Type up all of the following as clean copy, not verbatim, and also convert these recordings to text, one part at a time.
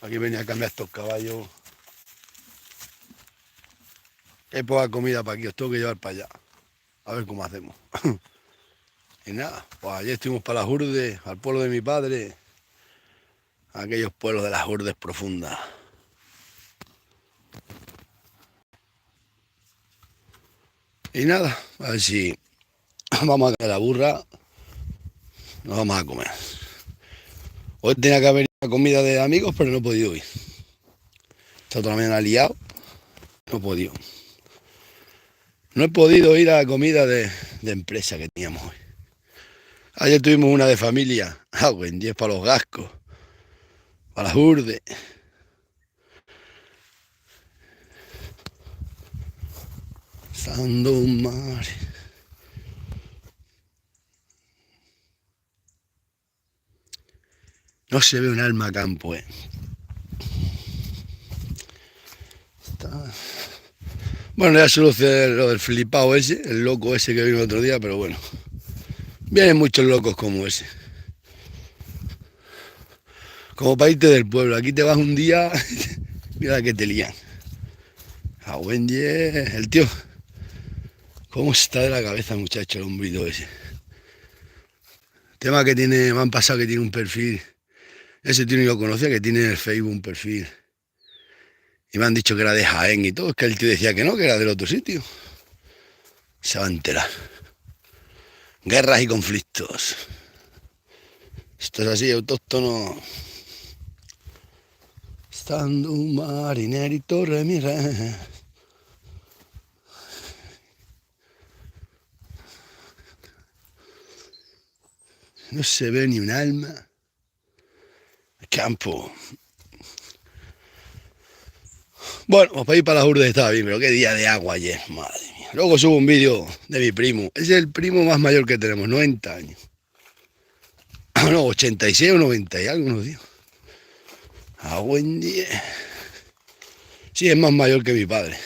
Aquí venía a cambiar estos caballos. Hay poca comida para aquí, os tengo que llevar para allá. A ver cómo hacemos. Y nada, pues ayer estuvimos para las Urdes, al pueblo de mi padre. Aquellos pueblos de las Urdes profundas. Y nada, a ver si vamos a caer la burra. Nos vamos a comer. Hoy tenía que haber ido a comida de amigos, pero no he podido ir. Está toda la mañana liado. No he podido. No he podido ir a la comida de empresa que teníamos hoy. Ayer tuvimos una de familia. En 10 para los gascos. Para las Urdes. Sando un mar. No se ve un alma a campo, Bueno, ya solucioné lo del flipado ese, el loco ese que vino el otro día, pero bueno. Vienen muchos locos como ese. Como para irte del pueblo. Aquí te vas un día, mira que te lían. A buen día, el tío. ¿Cómo está de la cabeza, muchacho, el hombrito ese? Tema que tiene, me han pasado que tiene un perfil. Ese tío ni lo conocía, que tiene en el Facebook un perfil. Y me han dicho que era de Jaén y todo. Es que el tío decía que era del otro sitio. Se va a enterar. Guerras y conflictos. Esto es así, autóctono. Stando un marinerito re mi re. No se ve ni un alma. Campo. Bueno, pues para ir para las Urdes estaba bien, pero qué día de agua ayer, madre mía. Luego subo un vídeo de mi primo. Es el primo más mayor que tenemos, 90 años. No, 86 o 90 y algo nos dio. A buen día. Sí, es más mayor que mi padre.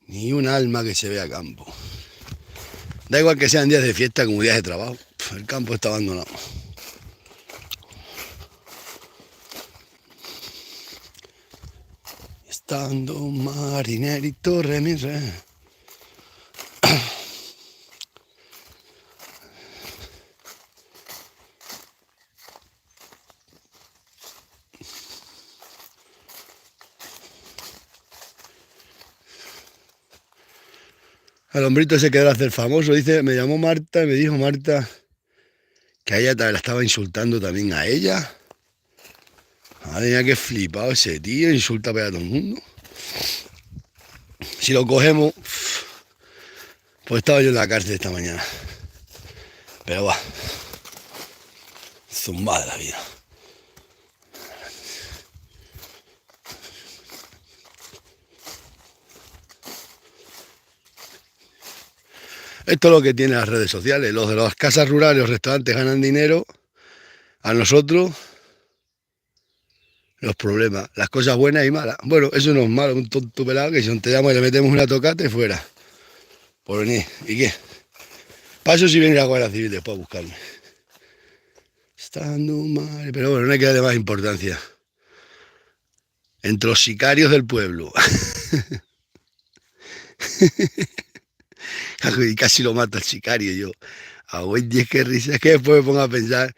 Ni un alma que se vea a campo. Da igual que sean días de fiesta como días de trabajo. El campo está abandonado. Estando un marinerito re mi re. El hombrito se quedó a hacer famoso. Dice, me llamó Marta y me dijo Marta que a ella la estaba insultando también a ella. Madre mía, qué flipado ese tío, insulta para todo el mundo. Si lo cogemos, pues estaba yo en la cárcel esta mañana. Pero va, zumbada la vida. Esto es lo que tienen las redes sociales. Los de las casas rurales, los restaurantes ganan dinero. A nosotros, los problemas, las cosas buenas y malas. Bueno, eso no es malo, un tonto pelado que si te llama y le metemos una tocata y fuera. Por venir. ¿Y qué? Paso si viene la Guardia Civil después a buscarme. Estando mal. Pero bueno, no hay que darle más importancia. Entre los sicarios del pueblo. Y casi lo mata el sicario yo. A buen 10 que risa. Es que después me pongo a pensar.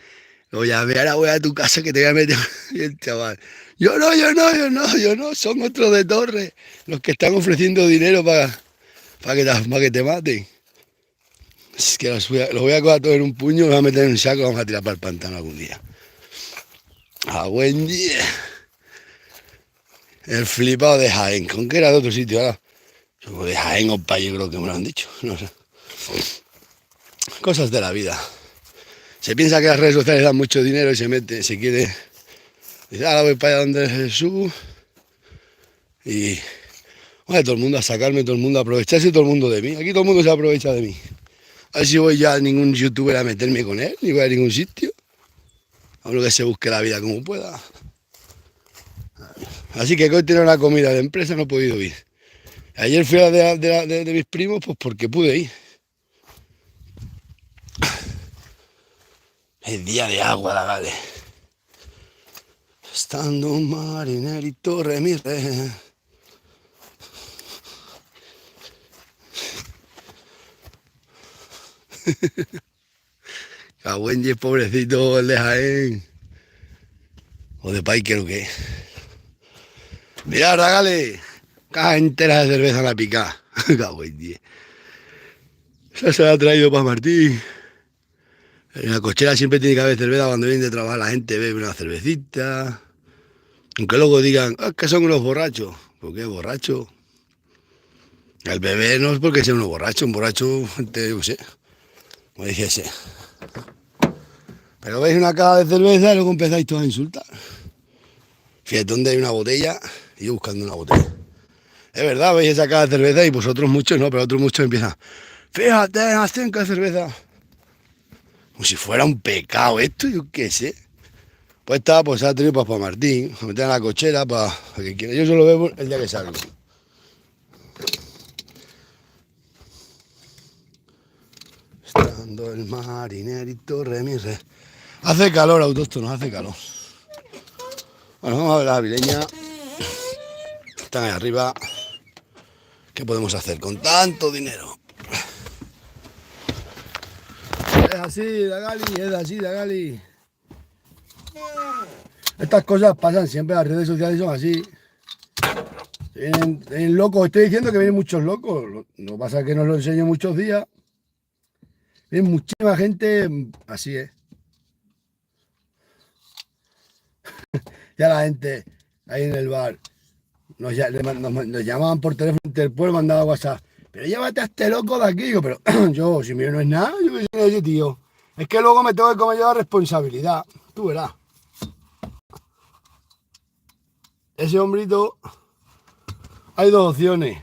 Lo llamé, ahora voy a tu casa que te voy a meter. Y el chaval. Yo no. Son otros de Torre. Los que están ofreciendo dinero para que te maten. Es que los voy a coger todos en un puño, los voy a meter en un saco y vamos a tirar para el pantano algún día. A buen día. El flipado de Jaén. ¿Con qué era de otro sitio ahora? De Jaén o Payo creo que me lo han dicho. No sé. Cosas de la vida. Se piensa que las redes sociales dan mucho dinero y se quiere. Dice, ahora voy para allá donde es Jesús. Y bueno, todo el mundo a sacarme, todo el mundo a aprovecharse, todo el mundo de mí. Aquí todo el mundo se aprovecha de mí. A ver si voy ya a ningún youtuber a meterme con él, ni voy a ningún sitio. A lo que se busque la vida como pueda. Así que hoy tengo una comida de empresa, no he podido ir. Ayer fui a la de mis primos, pues porque pude ir. Es día de agua, la gale. Estando un marinerito, re mi re. Cagüenye, pobrecito, el de Jaén. O de Pai, creo que es. Mirad, Ragale. Caja entera de cerveza en la pica. Cagüenye. Esa se la ha traído para Martín. En la cochera siempre tiene que haber cerveza cuando vienen de trabajar. La gente bebe una cervecita. Aunque luego digan, ah, que son unos borrachos. ¿Por qué borracho? El bebé no es porque sea uno borracho. Un borracho, yo qué sé. Como dijese. Pero veis una caja de cerveza y luego empezáis todos a insultar. Fíjate dónde hay una botella y yo buscando una botella. Es verdad, veis esa caja de cerveza y vosotros muchos no, pero otros muchos empiezan. Fíjate, hacen caja de cerveza. Como si fuera un pecado esto, yo qué sé. Pues está, pues ha tenido para Martín, a meter en la cochera para que quiera. Yo solo bebo el día que salgo. Estando el marinerito, re mi re. Hace calor, autóctonos, hace calor. Bueno, vamos a ver la vileña. Están ahí arriba. ¿Qué podemos hacer con tanto dinero? Es así, Dagali, es así, Dagali. Estas cosas pasan siempre, las redes sociales son así. Vienen locos, estoy diciendo que vienen muchos locos. Lo que pasa es que no lo enseño muchos días. Viene muchísima gente, así es. Ya la gente ahí en el bar nos llamaban por teléfono del pueblo, mandaba WhatsApp. Pero llévate a este loco de aquí. Digo, pero yo, si mío no es nada, yo qué sé, ese tío. Es que luego me tengo que comer yo la responsabilidad. Tú verás. Ese hombrito, hay dos opciones.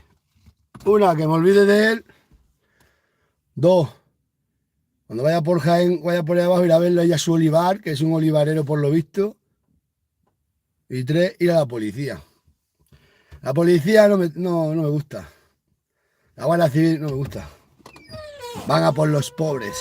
Una, que me olvide de él. Dos, cuando vaya por Jaén, vaya por ahí abajo, ir a verlo ahí a su olivar, que es un olivarero por lo visto. Y tres, ir a la policía. La policía no me gusta. La Guardia Civil no me gusta. Van a por los pobres.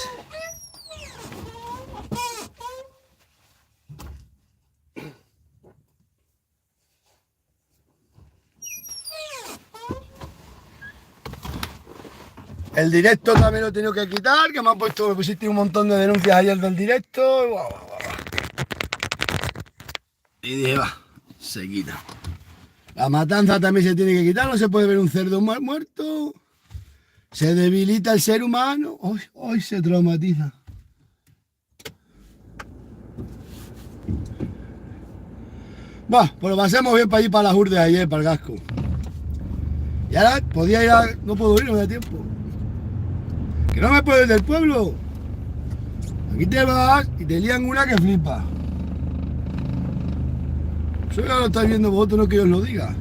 El directo también lo he tenido que quitar, que me pusiste un montón de denuncias ayer del directo. Y dije, va, se quita. La matanza también se tiene que quitar, no se puede ver un cerdo muerto. Se debilita el ser humano. Hoy se traumatiza. Va, pues lo pasemos bien para ir para las urdes ayer, para el Gasco. Y ahora podía ir a... No puedo ir, no me da tiempo. Que no me puedo ir del pueblo. Aquí te vas y te lían una que flipa. Eso ya lo estáis viendo vosotros, no que yo os lo diga.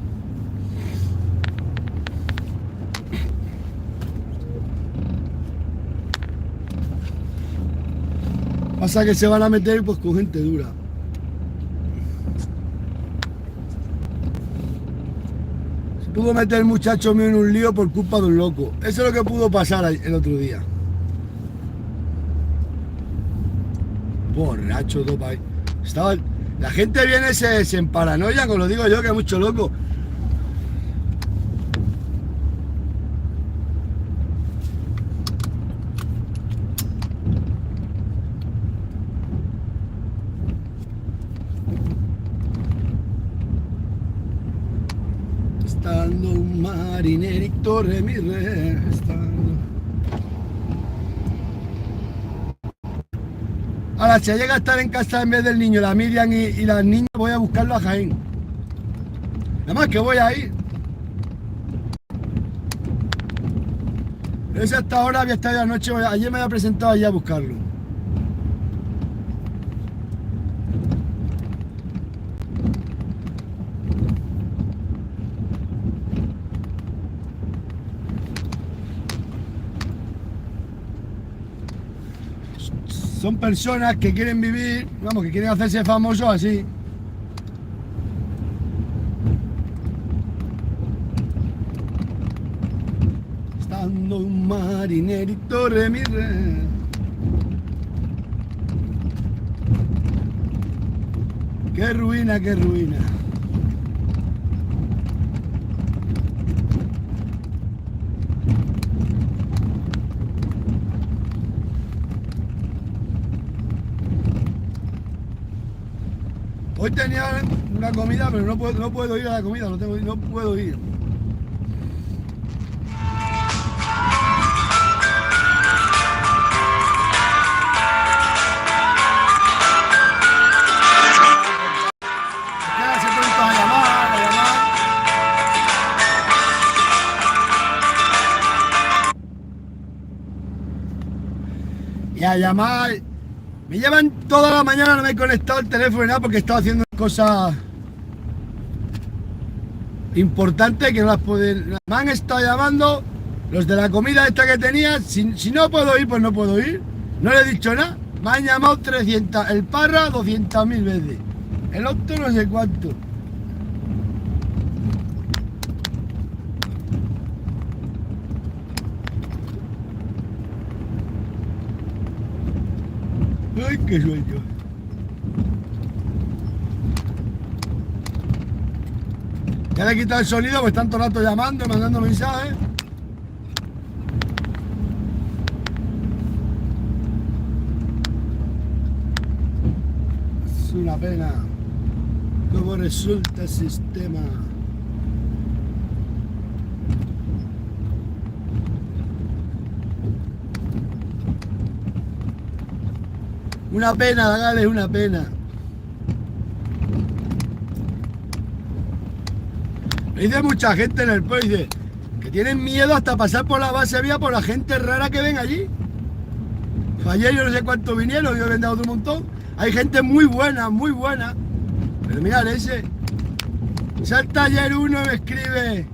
Pasa que se van a meter pues con gente dura. Se pudo meter el muchacho mío en un lío por culpa de un loco. Eso es lo que pudo pasar el otro día. Borracho, topa ahí. La gente viene, se emparanoia, como lo digo yo, que hay mucho loco. Estando un marinerito re mi re, estando. Ahora, si llega a estar en casa en vez del niño, la Miriam y las niñas, voy a buscarlo a Jaén. Nada más que voy a ir. Pero ese hasta ahora había estado anoche, ayer me había presentado allá a buscarlo. Son personas que quieren vivir, vamos, que quieren hacerse famosos así. Volando un marinerito remire. Qué ruina, qué ruina. Hoy tenía una comida, pero no puedo ir a la comida, no puedo ir. Y a llamar. Me llevan toda la mañana, no me he conectado el teléfono ni nada porque he estado haciendo cosas importantes que no las pueden. Me han estado llamando los de la comida esta que tenía. Si no puedo ir, pues no puedo ir. No le he dicho nada. Me han llamado 300, el Parra 200.000 veces. El otro no sé cuánto. Ay, qué sueño. Ya le he quitado el sonido, pues están todo el rato llamando, mandando mensajes. Es una pena cómo resulta el sistema. Una pena, Gales, una pena. Me dice mucha gente en el pueblo, dice que tienen miedo hasta pasar por la base vía por la gente rara que ven allí. Ayer yo no sé cuántos vinieron, yo he vendido otro montón. Hay gente muy buena, muy buena. Pero mirad ese. Salta ayer uno y me escribe: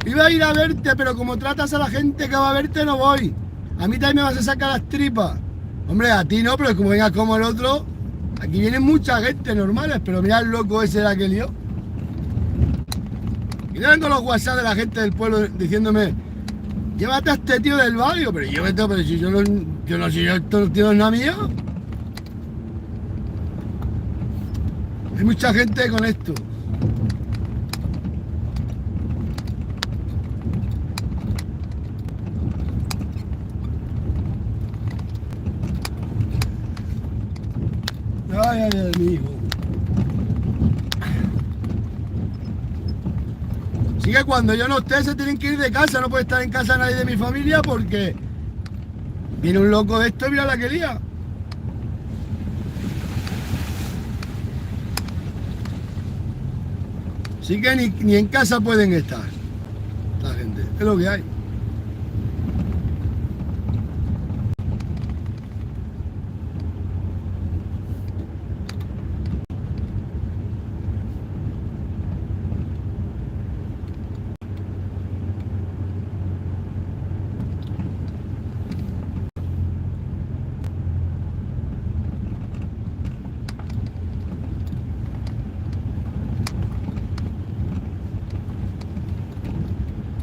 iba a ir a verte, pero como tratas a la gente que va a verte no voy. A mí también me vas a sacar las tripas. Hombre, a ti no, pero como vengas como el otro. Aquí viene mucha gente normales, pero mira el loco ese era que lió. Y tengo los WhatsApp de la gente del pueblo diciéndome: llévate a este tío del barrio. Pero pero si yo no soy estos tíos nada mío. Hay mucha gente con esto. Ay, ay, ay, mi hijo. Así que cuando yo no esté se tienen que ir de casa, no puede estar en casa nadie de mi familia porque viene un loco de esto y mira la que lía. Así que ni en casa pueden estar la gente, es lo que hay.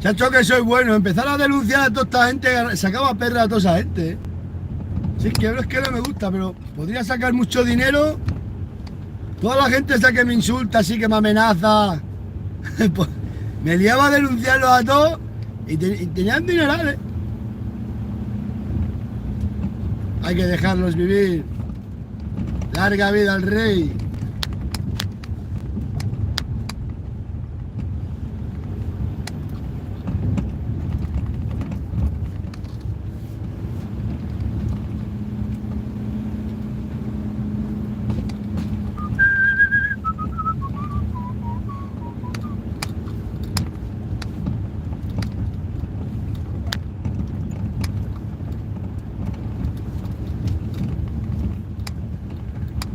Chacho, que soy bueno, empezar a denunciar a toda esta gente, sacaba perra a toda esa gente, ¿eh? Si es que no me gusta, pero podría sacar mucho dinero. Toda la gente esa que me insulta, así que me amenaza, pues, me liaba a denunciarlos a todos y tenían dinerales. Hay que dejarlos vivir. Larga vida al rey.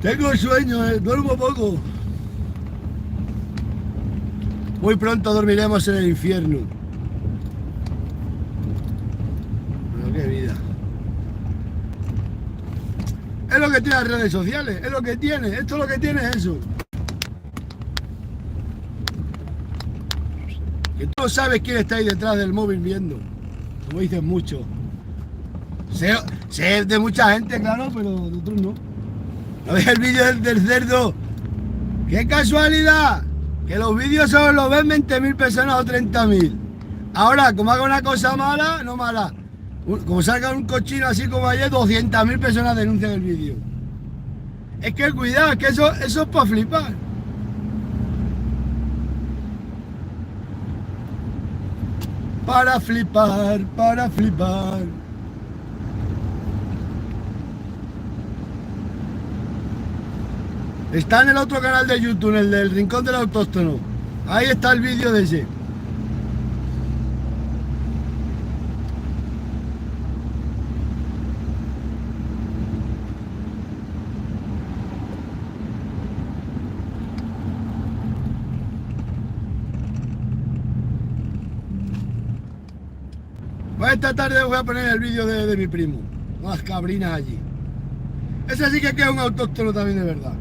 Tengo sueño, duermo poco. Muy pronto dormiremos en el infierno. Pero qué vida. Es lo que tiene las redes sociales, es lo que tiene, esto es lo que tiene eso. Que tú no sabes quién está ahí detrás del móvil viendo. como dicen muchos. Sé de mucha gente, claro, pero nosotros no. ¿No ves el vídeo del cerdo? ¡Qué casualidad! Que los vídeos solo los ven 20.000 personas o 30.000. Ahora, como haga una cosa mala, no mala, como salga un cochino así como ayer, 200.000 personas denuncian el vídeo. Es que cuidado, es que eso es para flipar. Para flipar, para flipar. Está en el otro canal de YouTube, el del Rincón del Autóctono. Ahí está el vídeo de ese. Pues esta tarde voy a poner el vídeo de mi primo. Las cabrinas allí. Ese sí que es un autóctono también de verdad.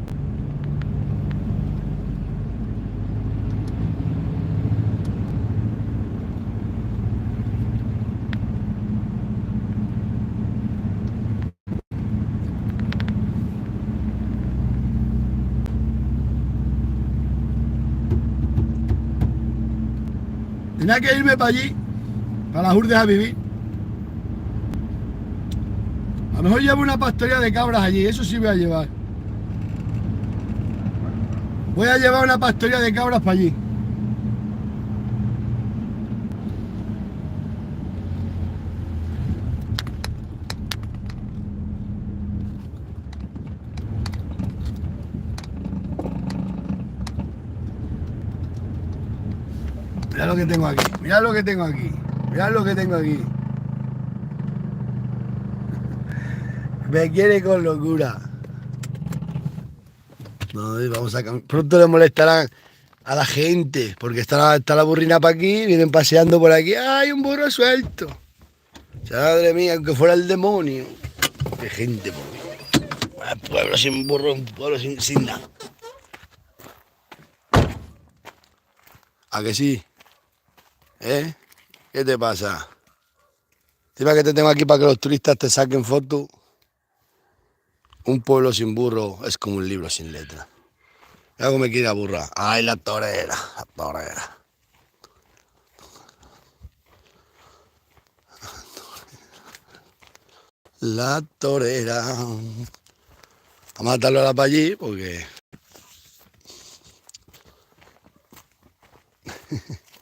Tenía que irme para allí, para las urdes a vivir. A lo mejor llevo una pastoría de cabras allí, eso sí voy a llevar. Voy a llevar una pastoría de cabras para allí. Mirad lo que tengo aquí, mirad lo que tengo aquí, mirad lo que tengo aquí. Me quiere con locura. No, vamos a cambiar. Pronto le molestarán a la gente, porque está la burrina para aquí, vienen paseando por aquí. ¡Ay, un burro suelto! Madre mía, aunque fuera el demonio. Qué gente, por mí. Un pueblo sin burro, un pueblo sin nada. ¿A que sí? ¿Eh? ¿Qué te pasa? Encima que te tengo aquí para que los turistas te saquen fotos. Un pueblo sin burro es como un libro sin letra. Algo me quiere aburrar. ¡Ay, la torera! La torera. La torera. Vamos a matarlo ahora para allí porque...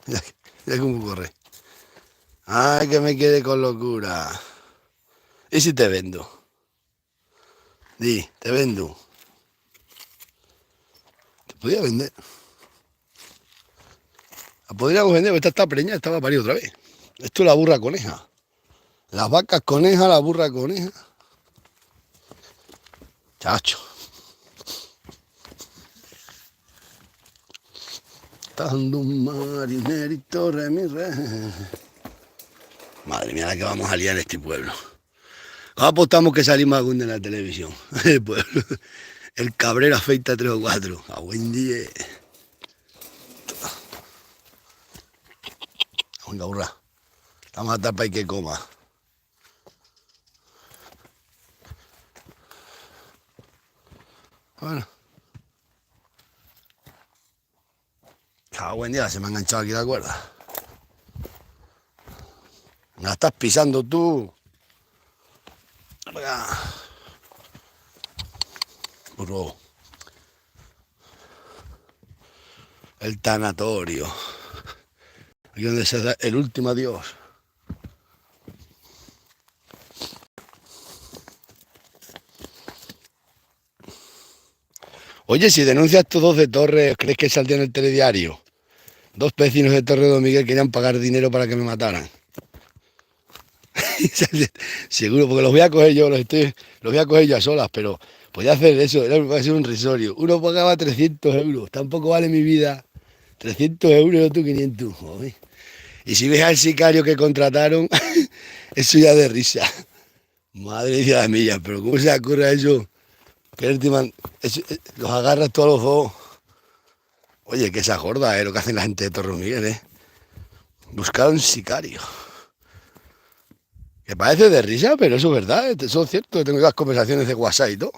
Mira cómo corre. ¡Ay, que me quiere con locura! ¿Y si te vendo? Di, te vendo. Te podría vender. La podríamos vender, porque esta está preñada, esta va a parir otra vez. Esto es la burra coneja. Las vacas coneja, la burra coneja. Chacho. Estando un marinerito, re mi re. Madre mía, la que vamos a liar en este pueblo. ¿Cómo apostamos que salimos algún día en la televisión? El pueblo. El cabrero afeita 3 o 4. A buen día. Venga, burra. Vamos a tapar y que coma. Bueno. A buen día, se me ha enganchado aquí la cuerda. Me la estás pisando tú. Venga. Burro. El tanatorio. Aquí donde se da el último adiós. Oye, si denuncias estos dos de Torres, ¿crees que saldría en el telediario? 2 vecinos de Torre Don Miguel querían pagar dinero para que me mataran. Seguro, porque los voy a coger yo, los voy a coger yo a solas, pero podía hacer eso, va a ser un risorio. Uno pagaba 300 euros, tampoco vale mi vida. 300 euros y otro 500. Joder. Y si ves al sicario que contrataron, eso ya de risa. Madre de las millas, pero ¿cómo se le ocurre eso? Los agarras todos los dos. Oye, que esa gorda, lo que hacen la gente de Torre Miguel, Buscar un sicario. Que parece de risa, pero eso es verdad, eso es cierto. Tengo las conversaciones de WhatsApp y todo.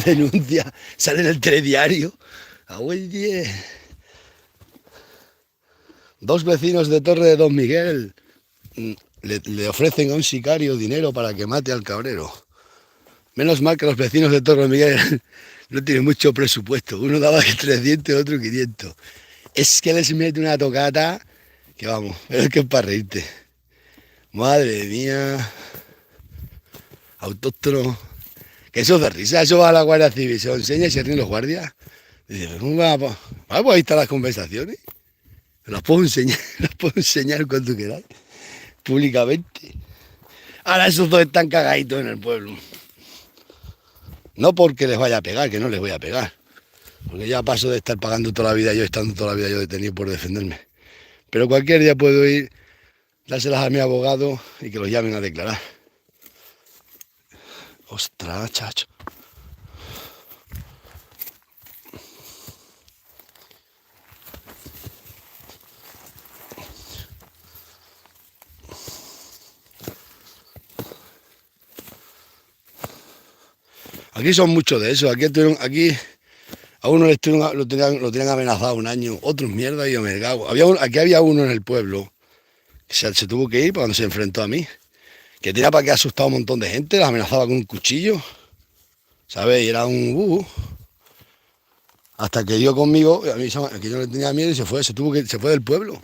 Denuncia, sale en el telediario. Abuel 10. Dos vecinos de Torre de Don Miguel le ofrecen a un sicario dinero para que mate al cabrero. Menos mal que los vecinos de Torre de Miguel no tienen mucho presupuesto. Uno daba 300 y otro 500. Es que les mete una tocata que vamos, pero es que es para reírte. Madre mía. Autóctono. Que eso es de risa, eso va a la Guardia Civil, se lo enseña y se ríen los guardias. Dice, ¿cómo vamos, ahí están las conversaciones? Las puedo enseñar, las puedo enseñar cuando queráis, públicamente. Ahora esos dos están cagaditos en el pueblo. No porque les vaya a pegar, que no les voy a pegar. Porque ya paso de estar pagando toda la vida yo, estando toda la vida yo detenido por defenderme. Pero cualquier día puedo ir, dárselas a mi abogado y que los llamen a declarar. Ostras, chacho. Aquí son muchos de eso. Aquí a uno lo tenían amenazado un año, otros mierda y yo me cago. Aquí había uno en el pueblo que se tuvo que ir cuando se enfrentó a mí. Que tenía para que asustar a un montón de gente, las amenazaba con un cuchillo. ¿Sabes? Y era un... hasta que dio conmigo, a mí que yo no le tenía miedo y se fue, se fue del pueblo.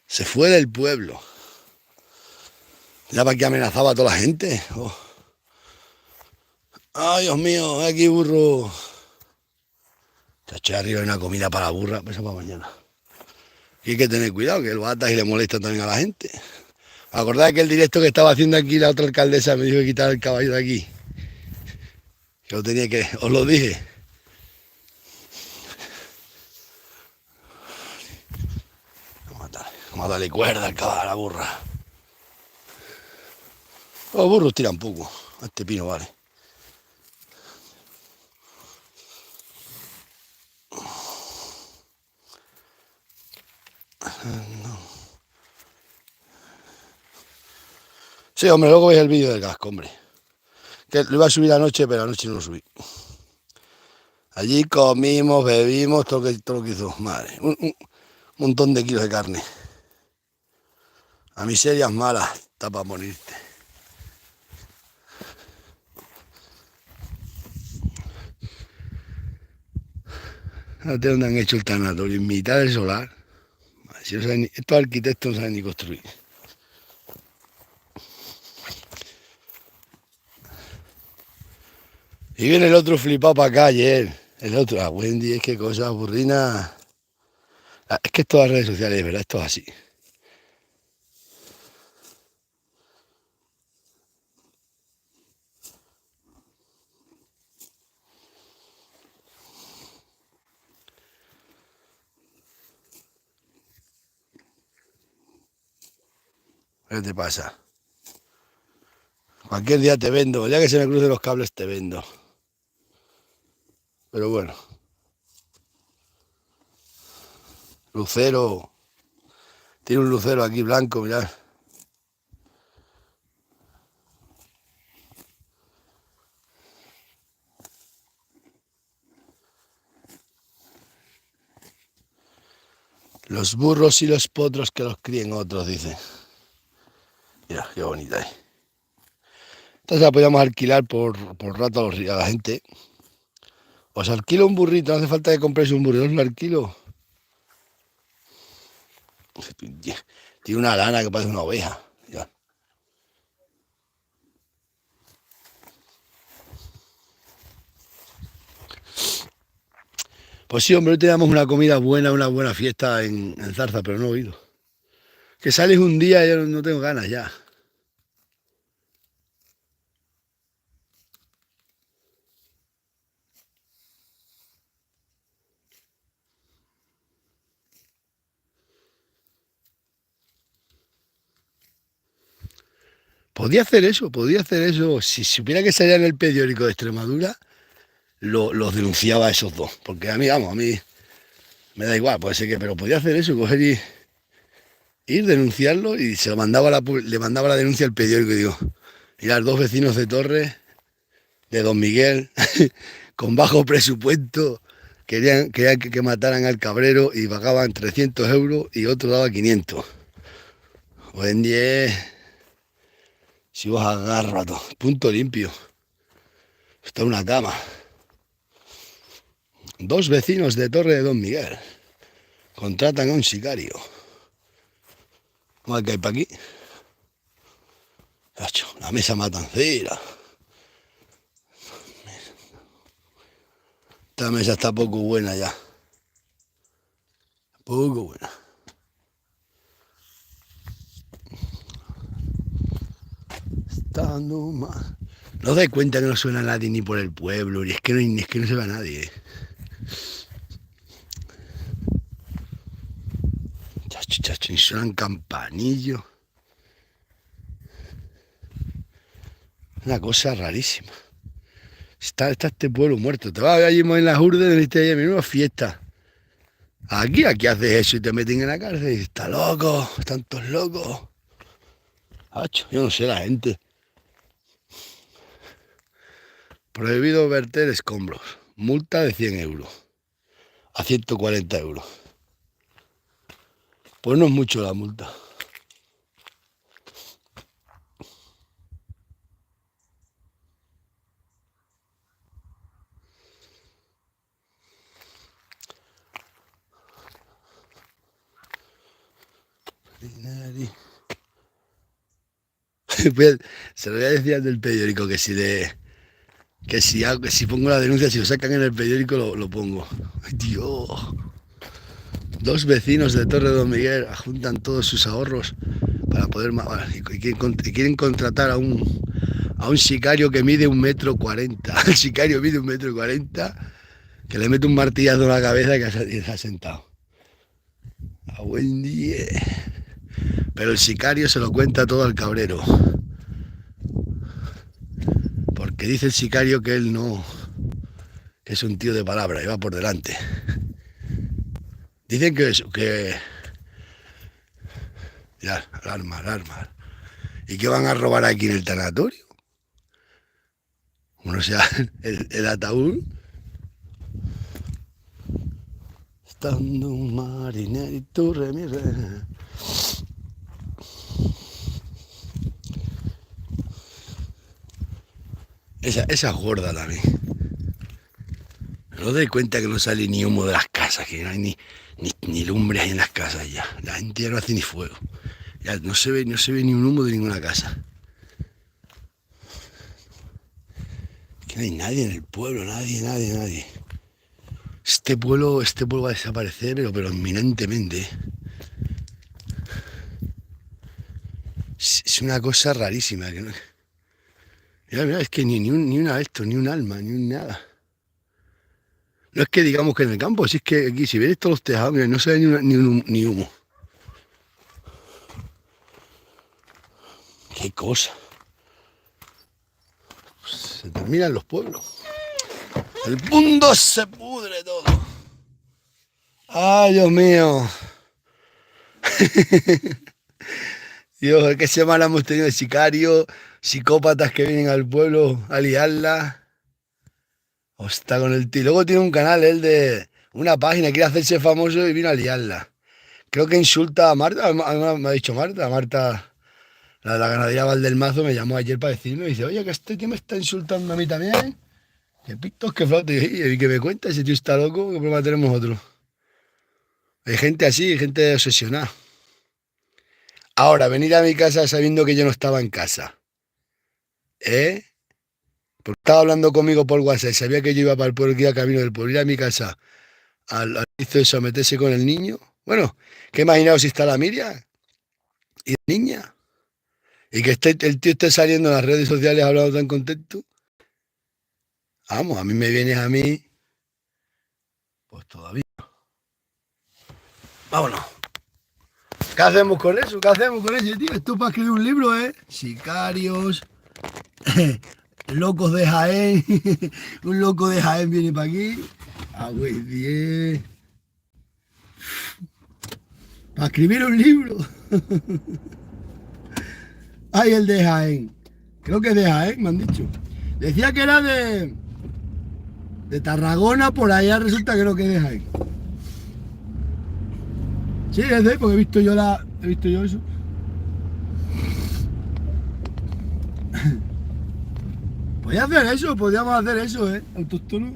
Se fue del pueblo. Ya para que amenazaba a toda la gente. Oh. Ay, Dios mío, aquí burro. Chacho, arriba hay una comida para la burra, pues eso para mañana. Y hay que tener cuidado, que lo atas y le molesta también a la gente. ¿Acordáis que el directo que estaba haciendo aquí la otra alcaldesa me dijo que quitar el caballo de aquí? Que lo tenía que... os lo dije. Vamos a darle cuerda al caballo a la burra. Los burros tiran poco. Este pino vale. No. Sí, hombre, luego veis el vídeo del casco, hombre. Que lo iba a subir anoche, pero anoche no lo subí. Allí comimos, bebimos, todo lo que hizo. Madre, un montón de kilos de carne. A miserias malas, está para morirte. Fíjate dónde han hecho el tanatorio, en mitad del solar. Si no saben estos arquitectos no saben ni construir. Y viene el otro flipado para acá ayer. El otro, Wendy, es que cosa burrina. Es que esto de las redes sociales, ¿verdad? Esto es así. ¿Qué te pasa? Cualquier día te vendo, ya que se me crucen los cables te vendo. Pero bueno. Lucero. Tiene un lucero aquí blanco, mirad. Los burros y los potros que los críen otros, dice. Mira, qué bonita es. Entonces la podíamos alquilar por rato a la gente. Os alquilo un burrito, no hace falta que compréis un burrito, os lo alquilo. Tiene una lana que parece una oveja. Ya. Pues sí, hombre, hoy teníamos una comida buena, una buena fiesta en Zarza, pero no he ido. Que sales un día y yo no tengo ganas ya. Podía hacer eso. Si supiera que salía en el periódico de Extremadura, los denunciaba a esos dos. Porque a mí, vamos, a mí me da igual, puede ser que, pero podía hacer eso, coger ir, denunciarlo y se lo mandaba le mandaba la denuncia al periódico y digo, mira, dos vecinos de Torres, de Don Miguel, con bajo presupuesto, querían que mataran al cabrero y pagaban 300 euros y otro daba 500. Hoy en día, si vos agarras todo, punto limpio, está una cama. Dos vecinos de Torre de Don Miguel contratan a un sicario. ¿Cómo que hay para aquí? La mesa matancera. Esta mesa está poco buena ya. Poco buena. Estando más. No os dais cuenta que no suena nadie ni por el pueblo, y es que no se ve a nadie. Chacho, ni suenan campanillos. Una cosa rarísima. Está este pueblo muerto. Te vas a ver allí en las urdes y te menuda fiesta. Aquí haces eso y te meten en la cárcel y está loco, están todos locos. Hacho, yo no sé la gente. Prohibido verter escombros. Multa de 100 euros. A 140 euros. Pues no es mucho la multa. Pues, se lo voy a decir al del periódico que si pongo la denuncia, si lo sacan en el periódico lo pongo. Ay, Dios. Dos vecinos de Torre de Don Miguel juntan todos sus ahorros para poder y quieren contratar a un sicario que mide 1,40 m. El sicario mide 1,40 m, que le mete un martillazo en la cabeza y se ha sentado. A buen día. Pero el sicario se lo cuenta todo al cabrero. Porque dice el sicario que él no, que es un tío de palabra y va por delante. Dicen que eso, que... Ya, alarma. ¿Y qué van a robar aquí en el tanatorio? Bueno, o sea, el ataúd. Estando un marinerito remire. Esa es gorda también. No doy cuenta que no sale ni humo de las casas, que no hay ni lumbre ahí en las casas ya. La gente ya no hace ni fuego. Ya no se ve ni un humo de ninguna casa. Que no hay nadie en el pueblo, nadie. Este pueblo va a desaparecer, pero inminentemente. Es una cosa rarísima. Que no... Mira, es que ni una de esto, ni un alma, ni un nada. No es que digamos que en el campo, si es que aquí, si ves todos los tejados, mira, no se ve ni humo. Qué cosa. Pues se terminan los pueblos. El mundo se pudre todo. Ay, Dios mío. Dios, qué semana hemos tenido de sicarios, psicópatas que vienen al pueblo a liarla. Está con el tío. Luego tiene un canal, él de una página, quiere hacerse famoso y vino a liarla. Creo que insulta a Marta, me ha dicho Marta, la de la ganadería Valdelmazo, me llamó ayer para decirme, y dice, oye, que este tío me está insultando a mí también. Que pitos, que flauta. Y que me cuenta, ese tío está loco, ¿qué problema tenemos otro? Hay gente así, gente obsesionada. Ahora, venir a mi casa sabiendo que yo no estaba en casa. ¿Eh? Porque estaba hablando conmigo por WhatsApp y sabía que yo iba para el pueblo, que iba camino del pueblo, ir a mi casa hizo eso, a meterse con el niño. Bueno, que imaginaos si está la Miriam y la niña. Y que el tío esté saliendo en las redes sociales hablando tan contento. Vamos, a mí me vienes a mí. Pues todavía. Vámonos. ¿Qué hacemos con eso? ¿Qué hacemos con eso, tío? Esto para escribir un libro, ¿eh? Sicarios. Locos de Jaén. Un loco de Jaén viene para aquí. Ah, güey, bien. Para escribir un libro. Ay, el de Jaén. Creo que es de Jaén, me han dicho. Decía que era de Tarragona, por allá resulta que no, que es de Jaén. Sí, es de, porque he visto yo eso. Podríamos hacer eso, autóctono.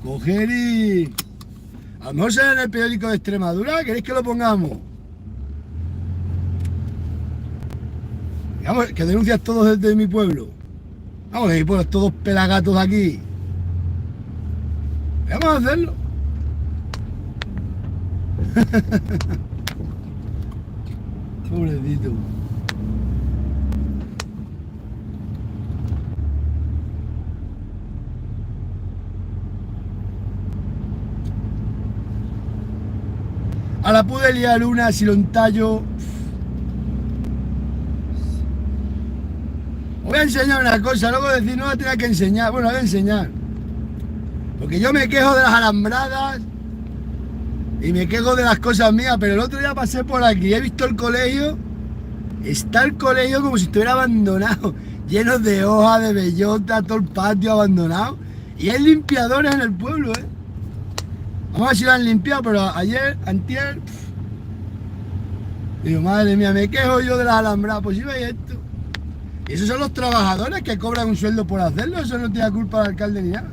Coger y... A lo mejor sale en el periódico de Extremadura, ¿queréis que lo pongamos? Digamos, que denuncias todos desde mi pueblo. Vamos, que mi pueblo, todos pelagatos aquí. Vamos a hacerlo. Pobrecito. A la pude liar una, si lo entallo. Os voy a enseñar una cosa, luego decir, no la tenía que enseñar. Bueno, la voy a enseñar. Porque yo me quejo de las alambradas y me quejo de las cosas mías, pero el otro día pasé por aquí, he visto el colegio. Está el colegio como si estuviera abandonado, lleno de hojas, de bellota, todo el patio abandonado. Y hay limpiadores en el pueblo, Vamos a ver si lo han limpiado, pero ayer, antier... Digo, madre mía, me quejo yo de las alambradas, pues si veis esto. Y esos son los trabajadores que cobran un sueldo por hacerlo, eso no tiene culpa del alcalde ni nada.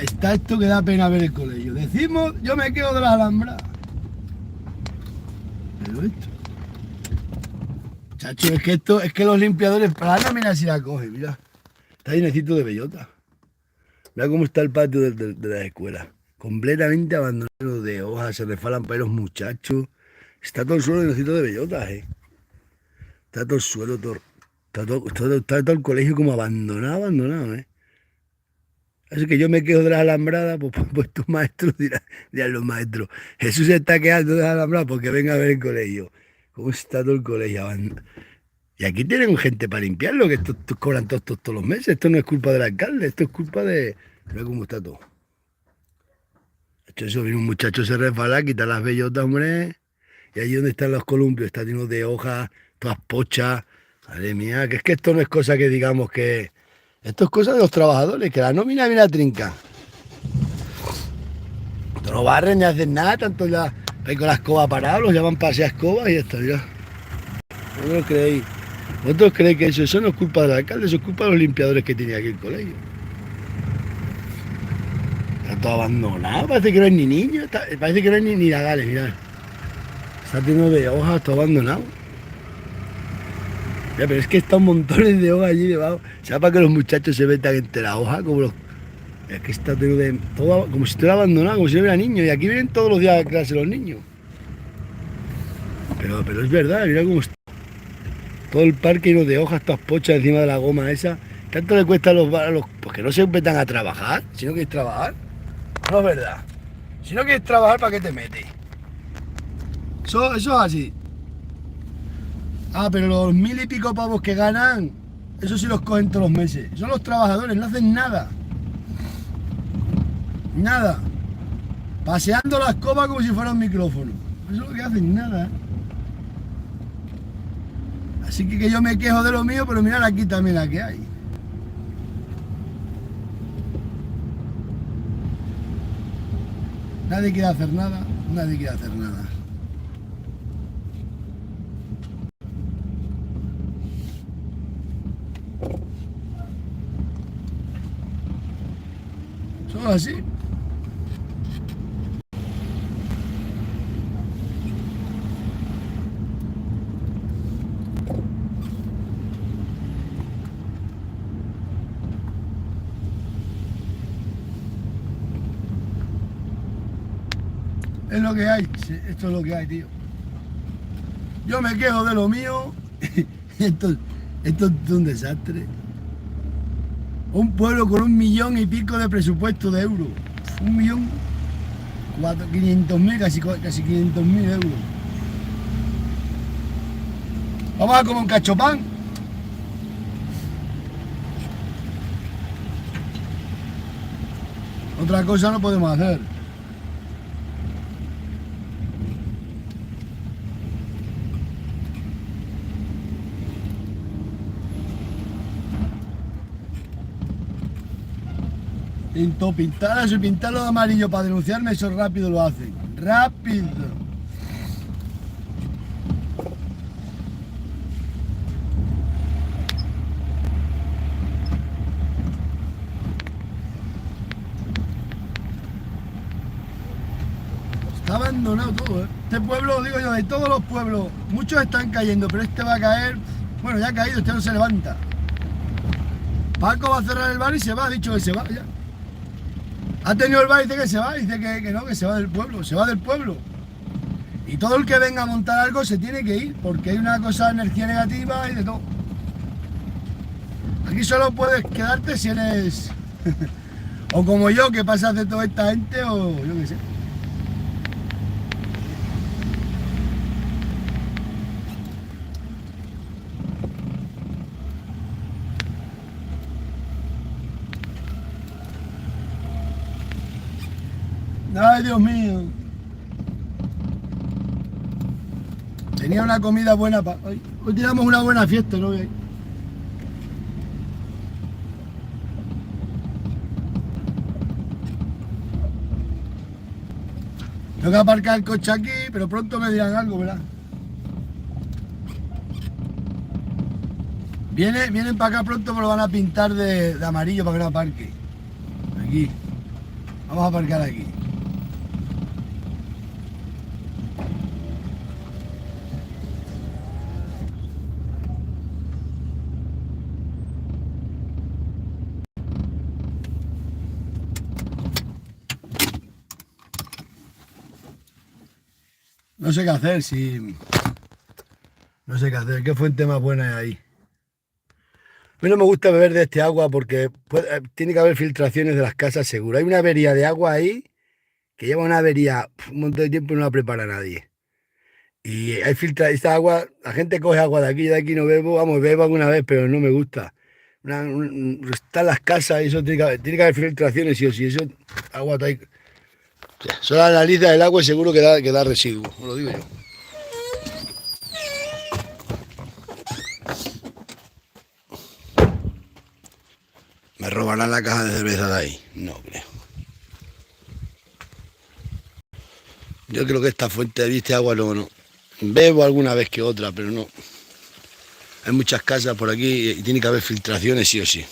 Está esto que da pena ver el colegio. Decimos, yo me quedo de las alambradas. Pero esto. Chacho, es que los limpiadores para la mira si la cogen, mira. Está llenecito de bellota. Mira cómo está el patio de la escuela. Completamente abandonado de hojas, se resbalan para los muchachos. Está todo el suelo llenecito de bellotas, Está todo el suelo, está todo el colegio como abandonado, Así que yo me quejo de las alambradas, pues tus maestros dirán los maestros. Jesús se está quejando de las alambradas porque venga a ver el colegio. ¿Cómo está todo el colegio? Y aquí tienen gente para limpiarlo, que estos cobran todos los meses. Esto no es culpa del alcalde, esto es culpa de... Mira cómo está todo. Eso viene un muchacho, se resbala, quita las bellotas, hombre. Y allí donde están los columpios, está lleno de hojas, todas pochas. Madre mía, que es que esto no es cosa que digamos que... Esto es cosa de los trabajadores, que la nómina viene a trincar. No barren ni hacen nada, tanto ya ahí con la escoba parada, los llaman pasea escoba y ya está, ya. ¿No lo creéis? ¿Vosotros creéis que eso no es culpa del alcalde? Eso es culpa de los limpiadores que tenía aquí el colegio. Está todo abandonado, parece que no hay ni niños, parece que no hay ni lagales, mirad. Está lleno de hojas, todo abandonado. Ya, pero es que están montones de hojas allí debajo. ¿Sabes para que los muchachos se metan entre las hojas? Como los... Es que está todo como si estuviera abandonado, como si no hubiera niños. Y aquí vienen todos los días a clase los niños. Pero es verdad, mira cómo está. Todo el parque lleno de hojas, todas pochas encima de la goma esa. ¿Tanto le cuesta a los... Pues que no se metan a trabajar? Si no quieres trabajar. No es verdad. Si no quieres trabajar, ¿para qué te metes? Eso es así. Ah, pero los 1000 y pico pavos que ganan, eso sí los cogen todos los meses. Son los trabajadores, no hacen nada. Nada. Paseando la escoba como si fuera un micrófono. Eso es lo que hacen, nada. Así que yo me quejo de lo mío, pero mirad aquí también la que hay. Nadie quiere hacer nada, nadie quiere hacer nada. Son así. Es lo que hay, esto es lo que hay, tío. Yo me quejo de lo mío y esto es un desastre. Un pueblo con 1 millón y pico de presupuesto de euros. 1.500.000, casi 500.000 euros. Vamos a comer un cachopán. Otra cosa no podemos hacer. Pintarlo y pintarlo de amarillo para denunciarme, eso rápido lo hacen. Rápido. Está abandonado todo, ¿eh? Este pueblo, digo yo, de todos los pueblos, muchos están cayendo, pero este va a caer. Bueno, ya ha caído, este no se levanta. Paco va a cerrar el bar y se va, ha dicho que se va ya. Ha tenido el bar y dice que se va, dice que no, que se va del pueblo, se va del pueblo. Y todo el que venga a montar algo se tiene que ir, porque hay una cosa de energía negativa y de todo. Aquí solo puedes quedarte si eres o como yo, que pasas de toda esta gente, o yo qué sé. Ay, Dios mío. Tenía una comida buena para hoy. Hoy tiramos una buena fiesta, ¿no? Tengo que aparcar el coche aquí, pero pronto me dirán algo, ¿verdad? Vienen para acá pronto, pero lo van a pintar de amarillo para que no aparque. Aquí. Vamos a aparcar aquí. No sé qué hacer, si... No sé qué hacer, qué fuente más buena hay ahí. A mí no me gusta beber de este agua porque tiene que haber filtraciones de las casas seguro. Hay una avería de agua ahí que lleva una avería un montón de tiempo y no la prepara nadie. Y hay esta agua, la gente coge agua de aquí no bebo, vamos, bebo alguna vez, pero no me gusta. Están las casas y eso tiene que haber filtraciones, sí o sí, eso agua está ahí. Solo analiza el agua y seguro que da residuos, os lo digo yo. ¿Me robarán la caja de cerveza de ahí? No creo. Yo creo que esta fuente de este agua no. Bebo alguna vez que otra, pero no. Hay muchas casas por aquí y tiene que haber filtraciones sí o sí.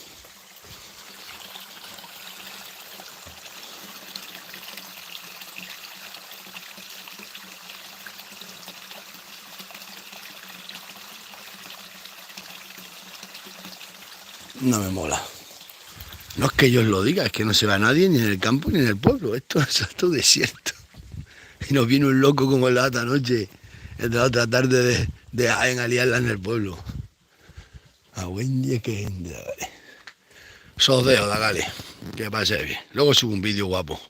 No me mola. No es que yo os lo diga, es que no se va nadie ni en el campo ni en el pueblo. Esto es todo desierto. Y nos viene un loco como la otra noche, la otra tarde de Jaén a liarla en el pueblo. A buen día que vale. Os dejo, dale. Que pase bien. Luego subo un vídeo guapo.